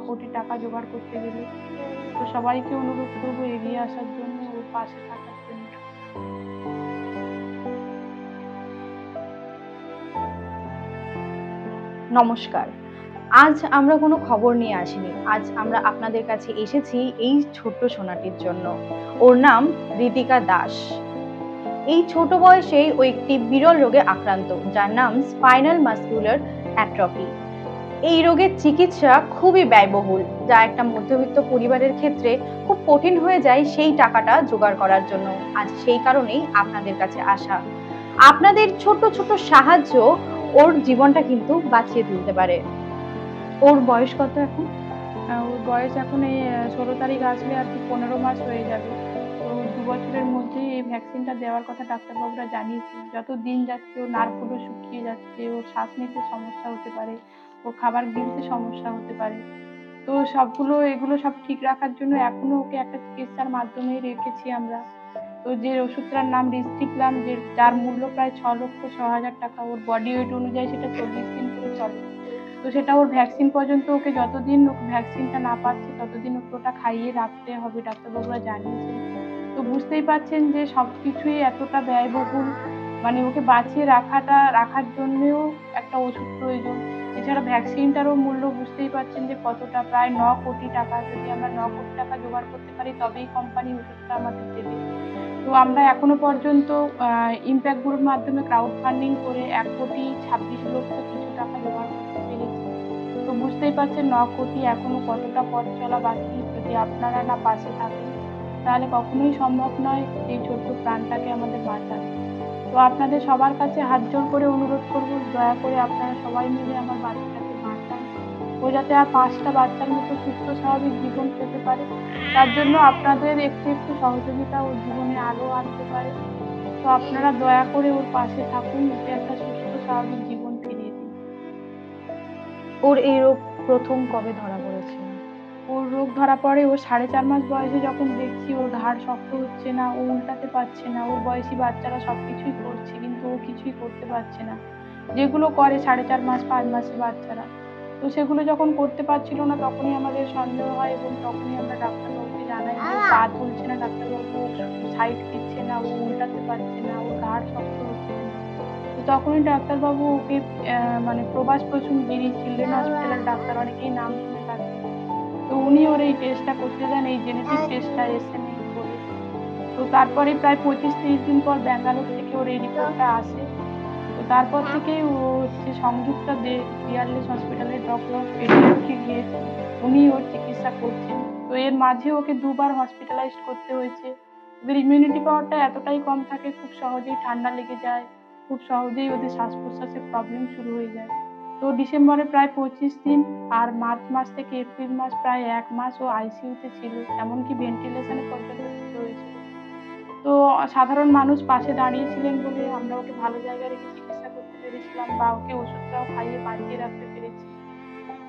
কোটি টাকা জোগাড় করতে গেলে। তো সবাইকে অনুরোধ করবো এগিয়ে আসার জন্য, ওর পাশে থাকার জন্য। নমস্কার। আজ আমরা কোনো খবর নিয়ে আসিনি। আজ আমরা আপনাদের কাছে এসেছি এই ছোট্ট সোনাটির জন্য। ওর নাম ঋতিকা দাস। এই ছোট বয়সেই ও একটি বিরল রোগে আক্রান্ত, যার নাম স্পাইনাল মাসকুলার অ্যাট্রফি। এই রোগের চিকিৎসা খুবই ব্যয়বহুল, যা একটা মধ্যবিত্ত পরিবারের ক্ষেত্রে খুব কঠিন হয়ে যায় সেই টাকাটা জোগাড় করার জন্য। আজ সেই কারণেই আপনাদের কাছে আসা। আপনাদের ছোট ছোট সাহায্য ওর জীবনটা কিন্তু বাঁচিয়ে তুলতে পারে। ওর বয়স কত এখন? ওর বয়স এখন এই 16 তারিখ আসলে আর কি 15 মাস হয়ে যাবে। তো 2 বছরের মধ্যেই এই ভ্যাকসিনটা দেওয়ার কথা ডাক্তারবাবুরা জানিয়েছেন। যত দিন যাচ্ছে ওর নার্ভগুলো শুকিয়ে যাচ্ছে, ওর শ্বাস নিতে সমস্যা হতে পারে, ওর খাবার গিলতে সমস্যা হতে পারে। তো এগুলো সব ঠিক রাখার জন্য এখনো ওকে একটা চিকিৎসার মাধ্যমে রেখেছি আমরা। তো যে ওষুধটার নাম রিস্টিপ্লাম, যার মূল্য প্রায় 6,06,000 টাকা। ওর বডি ওয়েট অনুযায়ী সেটা 40 দিন করে চলে। তো সেটা ওর ভ্যাকসিন পর্যন্ত, ওকে যতদিন ভ্যাকসিনটা না পাচ্ছে ততদিন ওকে ওটা খাইয়ে রাখতে হবে, ডাক্তারবাবুরা জানিয়েছেন। তো বুঝতেই পারছেন যে সবকিছুই এতটা ব্যয়বহুল, মানে ওকে বাঁচিয়ে রাখার জন্যও একটা ওষুধ প্রয়োজন। এছাড়া ভ্যাকসিনটারও মূল্য বুঝতেই পারছেন যে কতটা, প্রায় 9 কোটি টাকা। যদি আমরা 9 কোটি টাকা জোগাড় করতে পারি তবেই কোম্পানি ওষুধটা আমাদের দেবে। তো আমরা এখনো পর্যন্ত ইম্প্যাক্ট গ্রুপের মাধ্যমে ক্রাউড ফান্ডিং করে 1,26,00,000 কিছু টাকা জোগাড় করতে পেরেছি। তো বুঝতেই পারছেন 9 কোটি এখনো কতটা পথ চলা বাকি। যদি আপনারা না পাশে থাকেন তাহলে কখনোই সম্ভব নয় এই ছোট্ট প্রাণটাকে আমাদের বাঁচানো। তো আপনাদের সবার কাছে হাত জোড় করে অনুরোধ করব, দয়া করে আপনারা সবাই মিলে আমার বাচ্চাটাকে বাঁচান। ও যাতে আর 5টা বাচ্চার মতো সুস্থ স্বাভাবিক জীবন পেতে পারে, তার জন্য আপনাদের একটু একটু সহযোগিতা ওর জীবনে আলো আনতে পারে। তো আপনারা দয়া করে ওর পাশে থাকুন, ওকে একটা সুস্থ স্বাভাবিক জীবন ফিরিয়ে দিন। ওর এই রোগ প্রথম কবে ধরা পড়েছে? ওর রোগ ধরা পড়ে ওর 4.5 মাস বয়সে, যখন দেখছি ওর ঘাড় শক্ত হচ্ছে না, ও উল্টাতে পারছে না। ওর বয়সী বাচ্চারা সবকিছুই করছে কিন্তু ও কিছুই করতে পারছে না, যেগুলো করে 4.5 মাস 5 মাসে বাচ্চারা। তো সেগুলো যখন করতে পারছিল না তখনই আমাদের সন্দেহ হয় এবং তখনই আমরা ডাক্তারবাবুকে জানাই যে পা তুলছে না, ডাক্তারবাবু সাইড দিচ্ছে না, ও উল্টাতে পারছে না, ওর ঘাড় শক্ত হচ্ছে না। তো তখনই ডাক্তারবাবু ওকে মানে প্রভাস প্রসূন গিরি চিলড্রেন হসপিটালের ডাক্তার, অনেকেই নাম শুনে থাকেন। তো উনি ওর এই টেস্টটা করতে দেন, এই জেনেটিক টেস্টটা SMA বলে। তো তারপরে প্রায় 25-30 দিন পর ব্যাঙ্গালোর থেকে ওর এই রিপোর্টটা আসে। তো তারপর থেকেই ও হচ্ছে সংযুক্ত পিয়ারলেস হসপিটালের ডক্টর পেডিয়াট্রিক হেড, উনি ওর চিকিৎসা করছেন। তো এর মাঝে ওকে 2 বার হসপিটালাইজড করতে হয়েছে। ওদের ইমিউনিটি পাওয়ারটা এতটাই কম থাকে, খুব সহজেই ঠান্ডা লেগে যায়, খুব সহজেই ওদের শ্বাস প্রশ্বাসের প্রবলেম শুরু হয়ে যায়। তো ডিসেম্বরে প্রায় 25 দিন, আর মার্চ মাস থেকে এপ্রিল মাস প্রায় 1 মাস ও আইসিইউতে ছিল, এমনকি ভেন্টিলেশনে পর্যন্ত থাকতে হয়েছিল। তো সাধারণ মানুষ পাশে দাঁড়িয়েছিলেন বলে আমরা ওকে ভালো জায়গায় রেখে চিকিৎসা করতে পেরেছিলাম বা ওকে ওষুধটাও খাইয়ে বাঁচিয়ে রাখতে পেরেছি।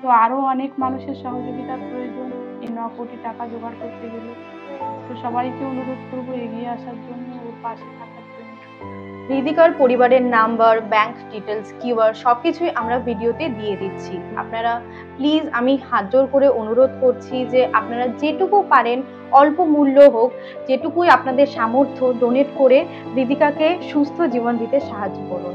তো আরো অনেক মানুষের সহযোগিতার প্রয়োজন এই 9 কোটি টাকা জোগাড় করতে গেলে। তো সবাইকে অনুরোধ করবো এগিয়ে আসার জন্য, ওর পাশে থাকার জন্য। ঋতিকার পরিবারের নাম্বার, ব্যাংক ডিটেলস, কিউআর সবকিছুই আমরা ভিডিওতে দিয়ে দিচ্ছি। আপনারা প্লিজ, আমি হাত জোড় করে অনুরোধ করছি যে আপনারা যেটুকু পারেন, অল্প মূল্য হোক, যেটুকুই আপনাদের সামর্থ্য, ডোনেট করে ঋতিকাকে সুস্থ জীবন দিতে সাহায্য করুন।